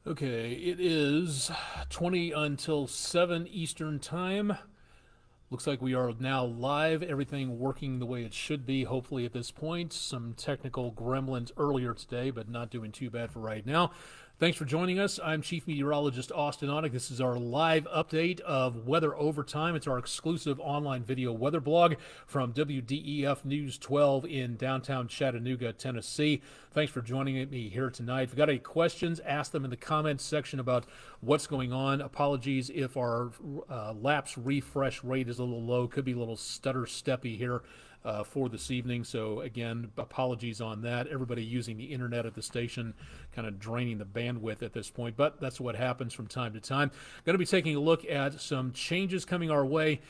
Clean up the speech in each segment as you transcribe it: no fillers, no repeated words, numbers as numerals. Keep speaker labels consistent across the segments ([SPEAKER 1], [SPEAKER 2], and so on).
[SPEAKER 1] Okay, it is 20 until 7 Eastern Time. Looks like we are now live, everything working the way it should be, hopefully, at this point. Some technical gremlins earlier today, but not doing too bad for right now. Thanks for joining us. I'm Chief Meteorologist Austin Onek. This is our live update of Weather Overtime. It's our exclusive online video weather blog from WDEF News 12 in downtown Chattanooga, Tennessee. Thanks for joining me here tonight. If you've got any questions, ask them in the comments section about what's going on. Apologies if our lapse refresh rate is a little low. Could be a little stutter-steppy here for this evening. So again, apologies on that. Everybody using the internet at the station kind of draining the bandwidth at this point, but that's what happens from time to time. Going to be taking a look at some changes coming our way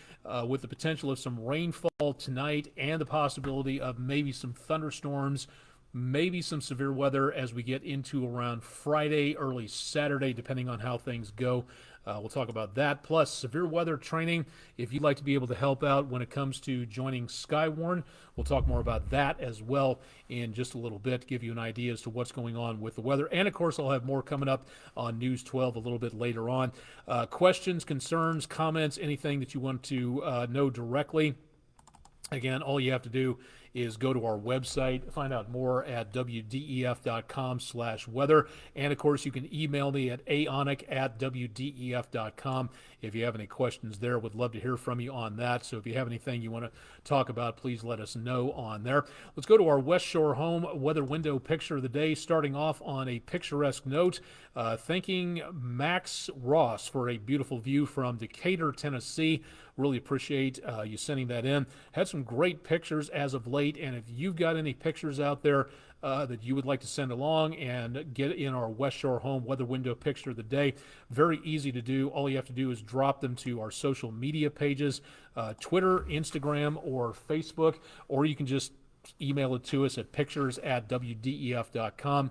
[SPEAKER 1] with the potential of some rainfall tonight and the possibility of maybe some thunderstorms, maybe some severe weather as we get into around Friday, early Saturday, depending on how things go. We'll talk about that, plus severe weather training. If you'd like to be able to help out when it comes to joining Skywarn, we'll talk more about that as well in just a little bit, give you an idea as to what's going on with the weather. And of course, I'll have more coming up on News 12 a little bit later on. Questions, concerns, comments, anything that you want to know directly. Again, all you have to do is go to our website, find out more at wdef.com/weather. And of course, you can email me at aonic@wdef.com if you have any questions there. Would love to hear from you on that. So if you have anything you want to talk about, please let us know on there. Let's go to our West Shore home weather window picture of the day, starting off on a picturesque note. Thanking Max Ross for a beautiful view from Decatur, Tennessee. Really appreciate you sending that in. Had some great pictures as of late, and if you've got any pictures out there that you would like to send along and get in our West Shore home weather window picture of the day, very easy to do. All you have to do is drop them to our social media pages, Twitter, Instagram, or Facebook, or you can just email it to us at pictures@wdef.com.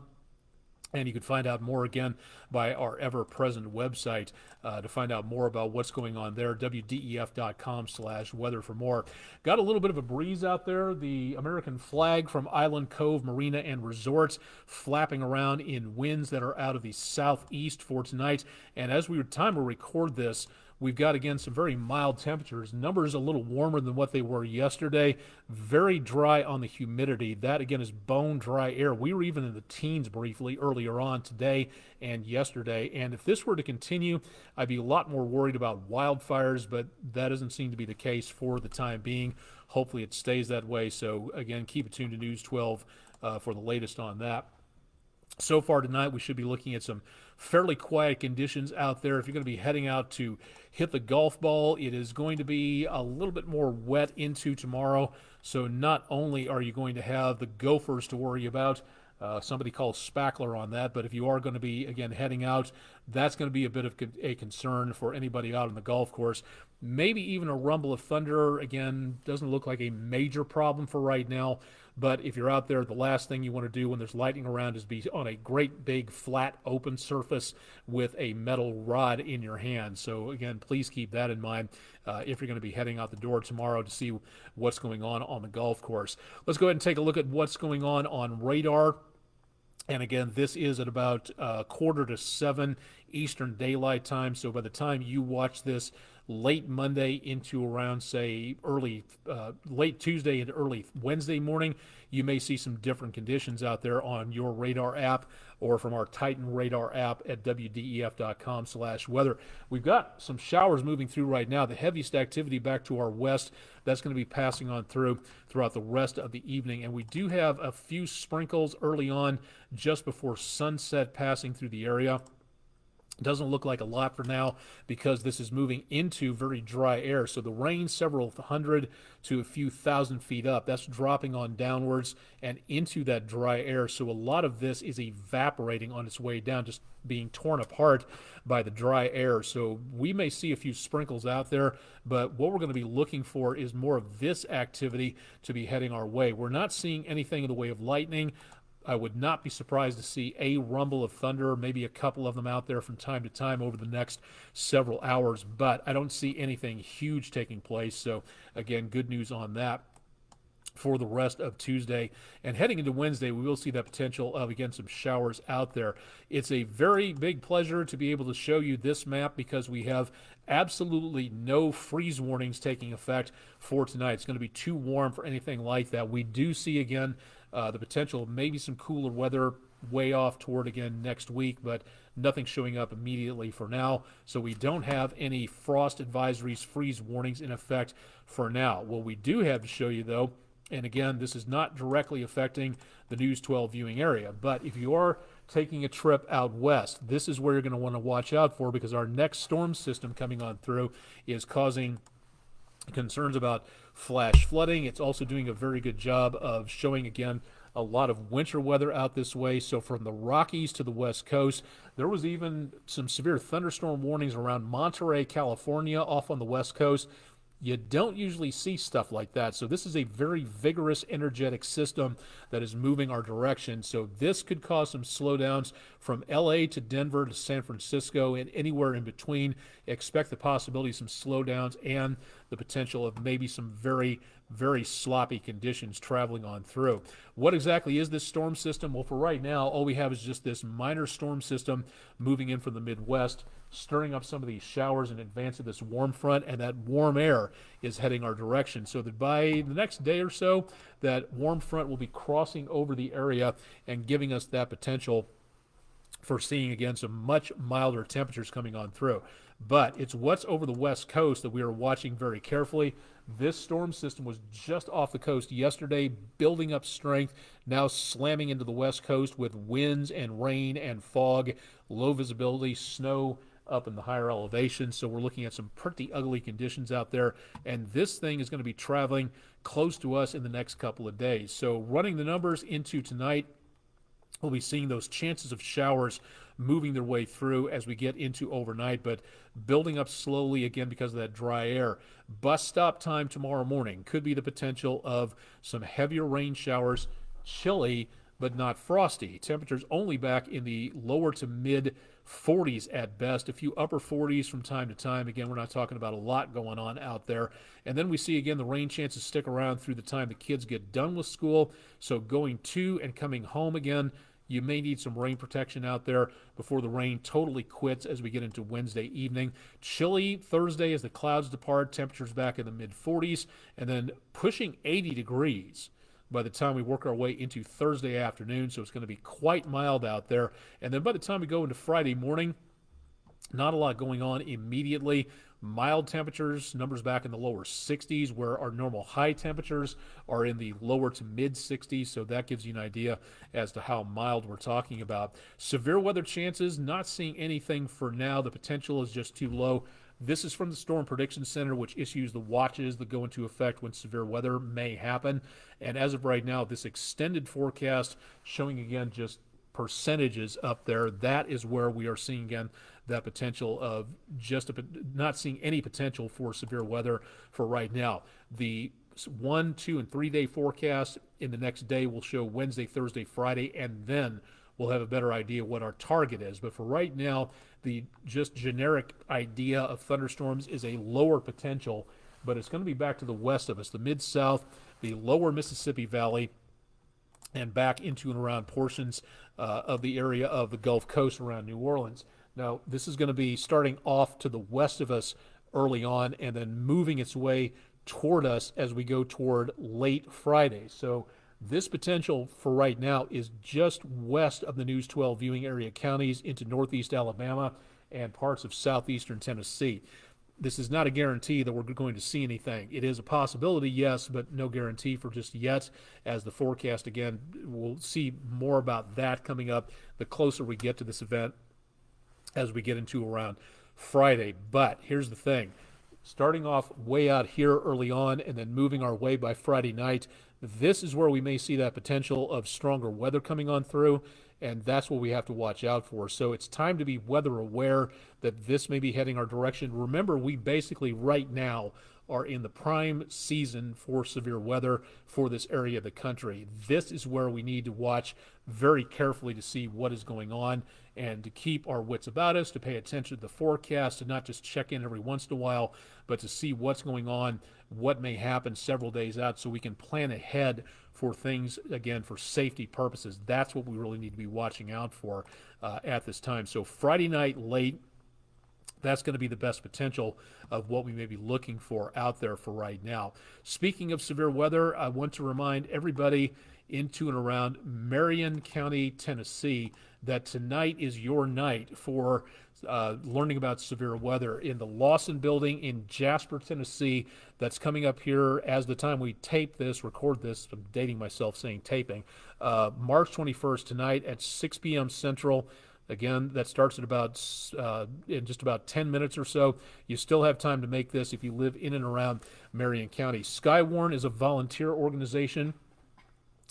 [SPEAKER 1] And you can find out more again by our ever-present website to find out more about what's going on there, wdef.com/weather for more. Got a little bit of a breeze out there. The American flag from Island Cove Marina and Resorts flapping around in winds that are out of the southeast for tonight. And as we time to record this, we've got, again, some very mild temperatures. Numbers a little warmer than what they were yesterday. Very dry on the humidity. That, again, is bone-dry air. We were even in the teens briefly earlier on today and yesterday. And if this were to continue, I'd be a lot more worried about wildfires, but that doesn't seem to be the case for the time being. Hopefully it stays that way. So, again, keep it tuned to News 12 for the latest on that. So far tonight, we should be looking at some fairly quiet conditions out there. If you're going to be heading out to hit the golf ball, it is going to be a little bit more wet into tomorrow. So not only are you going to have the gophers to worry about, somebody called Spackler on that, but if you are going to be, again, heading out, that's going to be a bit of a concern for anybody out on the golf course. Maybe even a rumble of thunder. Again, doesn't look like a major problem for right now. But if you're out there, the last thing you want to do when there's lightning around is be on a great big flat open surface with a metal rod in your hand. So again, please keep that in mind if you're going to be heading out the door tomorrow to see what's going on the golf course. Let's go ahead and take a look at what's going on radar. And again, this is at about 6:45 Eastern Daylight Time. So by the time you watch this, late Monday into around, say, late Tuesday and early Wednesday morning, you may see some different conditions out there on your radar app or from our Titan radar app at wdef.com/weather. We've got some showers moving through right now. The heaviest activity back to our west, that's going to be passing on throughout the rest of the evening. And we do have a few sprinkles early on just before sunset passing through the area. Doesn't look like a lot for now because this is moving into very dry air. So the rain several hundred to a few thousand feet up, that's dropping on downwards and into that dry air. So a lot of this is evaporating on its way down, just being torn apart by the dry air. So we may see a few sprinkles out there, but what we're going to be looking for is more of this activity to be heading our way. We're not seeing anything in the way of lightning. I would not be surprised to see a rumble of thunder, maybe a couple of them out there from time to time over the next several hours, but I don't see anything huge taking place. So, again, good news on that. for the rest of Tuesday. And heading into Wednesday, we will see that potential of, again, some showers out there. It's a very big pleasure to be able to show you this map because we have absolutely no freeze warnings taking effect for tonight. It's going to be too warm for anything like that. We do see, again, the potential of maybe some cooler weather way off toward, again, next week, but nothing showing up immediately for now. So we don't have any frost advisories, freeze warnings in effect for now. What we do have to show you, though, and again, this is not directly affecting the News 12 viewing area, but if you are taking a trip out west, this is where you're going to want to watch out for, because our next storm system coming on through is causing concerns about flash flooding. It's also doing a very good job of showing, again, a lot of winter weather out this way. So from the Rockies to the West Coast, there was even some severe thunderstorm warnings around Monterey, California, off on the West Coast. You don't usually see stuff like that. So this is a very vigorous, energetic system that is moving our direction. So this could cause some slowdowns from LA to Denver to San Francisco and anywhere in between. Expect the possibility of some slowdowns and the potential of maybe some very, very sloppy conditions traveling on through. What exactly is this storm system? Well, for right now, all we have is just this minor storm system moving in from the Midwest, stirring up some of these showers in advance of this warm front, and that warm air is heading our direction. So that by the next day or so, that warm front will be crossing over the area and giving us that potential for seeing, again, some much milder temperatures coming on through. But it's what's over the West Coast that we are watching very carefully. This storm system was just off the coast yesterday, building up strength, now slamming into the West Coast with winds and rain and fog, low visibility, snow up in the higher elevations. So we're looking at some pretty ugly conditions out there, and this thing is going to be traveling close to us in the next couple of days. So running the numbers into tonight, we'll be seeing those chances of showers moving their way through as we get into overnight, but building up slowly, again, because of that dry air. Bus stop time tomorrow morning could be the potential of some heavier rain showers, chilly but not frosty. Temperatures only back in the lower to mid 40s at best, a few upper 40s from time to time. Again, we're not talking about a lot going on out there. And then we see, again, the rain chances stick around through the time the kids get done with school. So going to and coming home again, you may need some rain protection out there before the rain totally quits as we get into Wednesday evening. Chilly Thursday as the clouds depart, temperatures back in the mid-40s, and then pushing 80 degrees by the time we work our way into Thursday afternoon. So it's going to be quite mild out there. And then by the time we go into Friday morning, not a lot going on immediately. Mild temperatures, numbers back in the lower 60s, where our normal high temperatures are in the lower to mid 60s. So that gives you an idea as to how mild we're talking about. Severe weather chances, not seeing anything for now. The potential is just too low. This is from the Storm Prediction Center, which issues the watches that go into effect when severe weather may happen. And as of right now, this extended forecast showing, again, just percentages up there. That is where we are seeing, again, that potential of just not seeing any potential for severe weather for right now. The 1, 2, and 3 day forecast in the next day will show Wednesday, Thursday, Friday, and then we'll have a better idea what our target is. But for right now, the just generic idea of thunderstorms is a lower potential, but it's going to be back to the west of us, the mid-south, the lower Mississippi Valley, and back into and around portions of the area of the Gulf Coast around New Orleans. Now, this is going to be starting off to the west of us early on and then moving its way toward us as we go toward late Friday. So this potential for right now is just west of the News 12 viewing area counties into northeast Alabama and parts of southeastern Tennessee. This is not a guarantee that we're going to see anything. It is a possibility, yes, but no guarantee for just yet, as the forecast, again, we'll see more about that coming up the closer we get to this event as we get into around Friday. But here's the thing. Starting off way out here early on and then moving our way by Friday night, this is where we may see that potential of stronger weather coming on through, and that's what we have to watch out for. So it's time to be weather aware that this may be heading our direction. Remember, we basically right now are in the prime season for severe weather for this area of the country. This is where we need to watch very carefully to see what is going on and to keep our wits about us, to pay attention to the forecast, to not just check in every once in a while, but to see what's going on, what may happen several days out, so we can plan ahead for things, again, for safety purposes. That's what we really need to be watching out for at this time. So Friday night late, that's going to be the best potential of what we may be looking for out there for right now. Speaking of severe weather, I want to remind everybody into and around Marion County, Tennessee, that tonight is your night for learning about severe weather in the Lawson Building in Jasper, Tennessee. That's coming up here as the time we tape this, record this. I'm dating myself saying taping. March 21st tonight at 6 p.m. Central. Again, that starts at about in just about 10 minutes or so. You still have time to make this if you live in and around Marion County. Skywarn is a volunteer organization,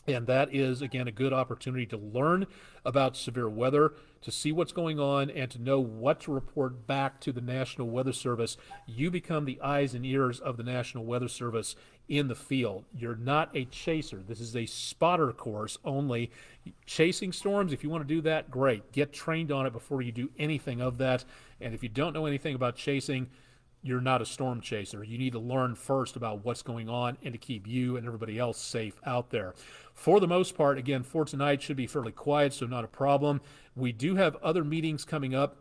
[SPEAKER 1] and that is, again, a good opportunity to learn about severe weather, to see what's going on, and to know what to report back to the National Weather Service. You become the eyes and ears of the National Weather Service in the field. You're not a chaser. This is a spotter course only. Chasing storms, if you want to do that, great. Get trained on it before you do anything of that. And if you don't know anything about chasing, you're not a storm chaser. You need to learn first about what's going on and to keep you and everybody else safe out there. For the most part, again, for tonight should be fairly quiet, so not a problem. We do have other meetings coming up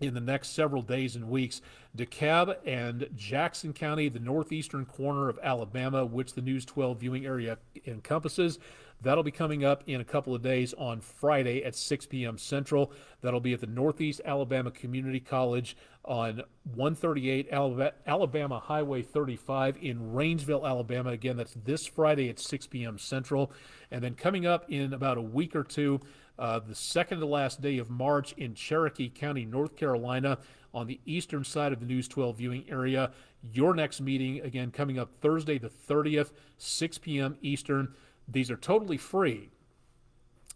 [SPEAKER 1] in the next several days and weeks. DeKalb and Jackson County, the northeastern corner of Alabama, which the News 12 viewing area encompasses. That'll be coming up in a couple of days on Friday at 6 p.m. Central. That'll be at the Northeast Alabama Community College on 138 Alabama Highway 35 in Rainsville, Alabama. Again, that's this Friday at 6 p.m. Central. And then coming up in about a week or two, the second to last day of March in Cherokee County, North Carolina, on the eastern side of the News 12 viewing area. Your next meeting, again, coming up Thursday the 30th, 6 p.m. Eastern. These are totally free.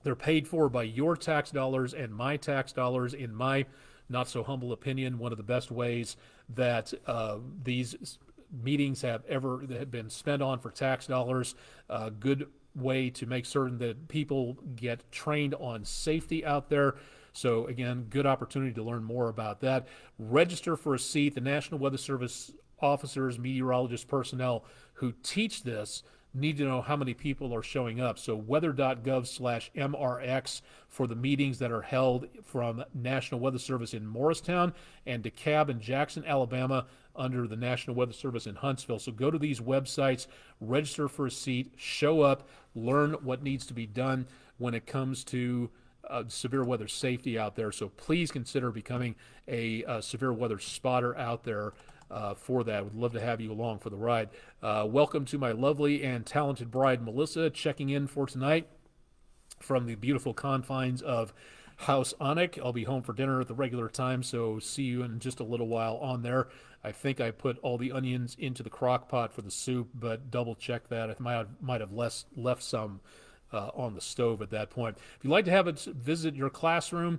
[SPEAKER 1] They're paid for by your tax dollars and my tax dollars. In my not so humble opinion, one of the best ways that these meetings have been spent on for tax dollars. Good way to make certain that people get trained on safety out there. So again, good opportunity to learn more about that. Register for a seat. The National Weather Service officers, meteorologists, personnel who teach this need to know how many people are showing up. So weather.gov/MRX for the meetings that are held from National Weather Service in Morristown and DeKalb and Jackson, Alabama under the National Weather Service in Huntsville. So go to these websites, register for a seat, show up, learn what needs to be done when it comes to severe weather safety out there. So please consider becoming a severe weather spotter out there for that. Would love to have you along for the ride. Welcome to my lovely and talented bride, Melissa, checking in for tonight from the beautiful confines of House Onick. I'll be home for dinner at the regular time, so see you in just a little while on there. I think I put all the onions into the crock pot for the soup, but double check that. I might have left some on the stove at that point. If you'd like to have us visit your classroom,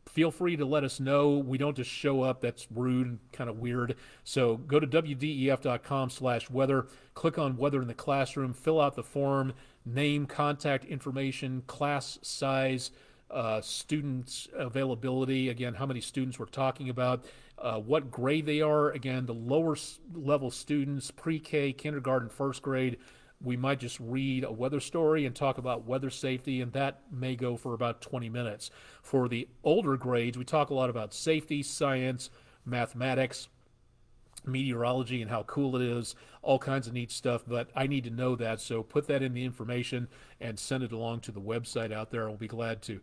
[SPEAKER 1] feel free to let us know. We don't just show up. That's rude and kind of weird. So go to wdef.com/weather, click on Weather in the Classroom, fill out the form, name, contact information, class size, students availability, again, how many students we're talking about, what grade they are. Again, the lower level students, pre-K, kindergarten, first grade, we might just read a weather story and talk about weather safety, and that may go for about 20 minutes. For the older grades, we talk a lot about safety, science, mathematics, meteorology, and how cool it is, all kinds of neat stuff, but I need to know that, so put that in the information and send it along to the website out there. We'll be glad to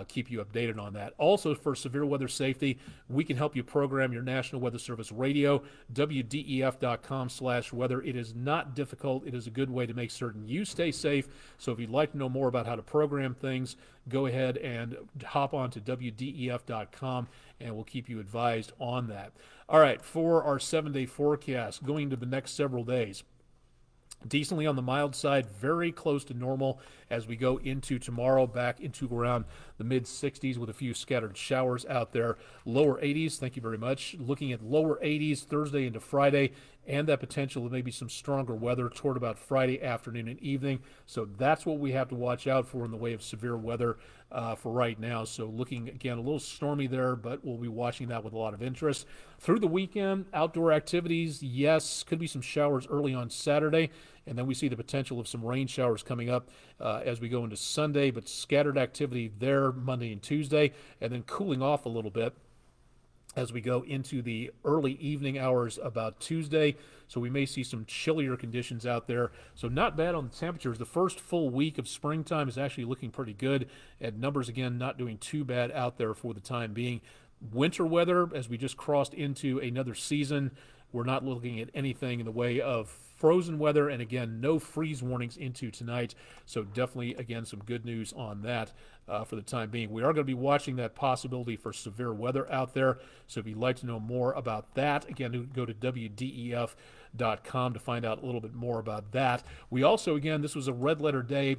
[SPEAKER 1] keep you updated on that. Also, for severe weather safety, we can help you program your National Weather Service radio, wdef.com/weather. It is not difficult. It is a good way to make certain you stay safe. So if you'd like to know more about how to program things, go ahead and hop on to wdef.com, and we'll keep you advised on that. All right, for our 7-day forecast, going to the next several days, decently on the mild side, very close to normal as we go into tomorrow, back into around the mid-60s with a few scattered showers out there. Lower 80s, thank you very much. Looking at lower 80s Thursday into Friday, and that potential of maybe some stronger weather toward about Friday afternoon and evening. So that's what we have to watch out for in the way of severe weather for right now. So looking, again, a little stormy there, but we'll be watching that with a lot of interest. Through the weekend, outdoor activities, yes, could be some showers early on Saturday, and then we see the potential of some rain showers coming up as we go into Sunday, but scattered activity there Monday and Tuesday, and then cooling off a little bit as we go into the early evening hours about Tuesday. So we may see some chillier conditions out there. So not bad on the temperatures. The first full week of springtime is actually looking pretty good. And numbers, again, not doing too bad out there for the time being. Winter weather, as we just crossed into another season, we're not looking at anything in the way of frozen weather, and again, no freeze warnings into tonight. So definitely, again, some good news on that for the time being. We are going to be watching that possibility for severe weather out there. So if you'd like to know more about that, again, go to WDEF.com to find out a little bit more about that. We also, again, this was a red letter day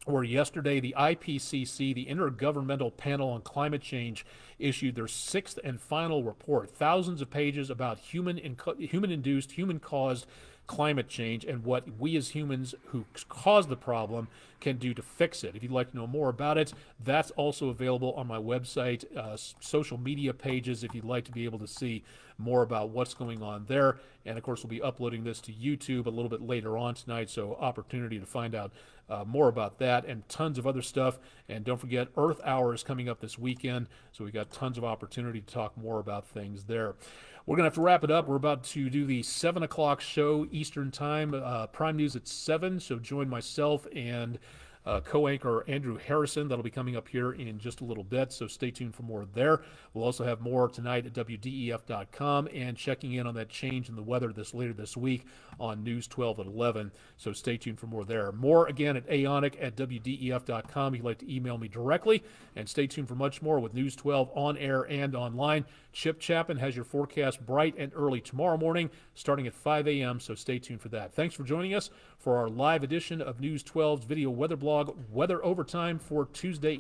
[SPEAKER 1] where yesterday the IPCC, the Intergovernmental Panel on Climate Change, issued their sixth and final report, thousands of pages about human-induced, human-caused climate change and what we as humans who caused the problem can do to fix it. If you'd like to know more about it, that's also available on my website, social media pages, if you'd like to be able to see more about what's going on there. And of course, we'll be uploading this to YouTube a little bit later on tonight, so opportunity to find out more about that and tons of other stuff. And don't forget, Earth Hour is coming up this weekend, so we got tons of opportunity to talk more about things there. We're going to have to wrap it up. We're about to do the 7 o'clock show Eastern Time, Prime News at 7, so join myself and co-anchor Andrew Harrison. That'll be coming up here in just a little bit, so stay tuned for more there. We'll also have more tonight at WDEF.com and checking in on that change in the weather later this week on News 12 at 11, so stay tuned for more there. More, again, at Aonic at WDEF.com. If you'd like to email me directly, and stay tuned for much more with News 12 on air and online. Chip Chapman has your forecast bright and early tomorrow morning, starting at 5 a.m., so stay tuned for that. Thanks for joining us for our live edition of News 12's video weather blog, Weather Overtime, for Tuesday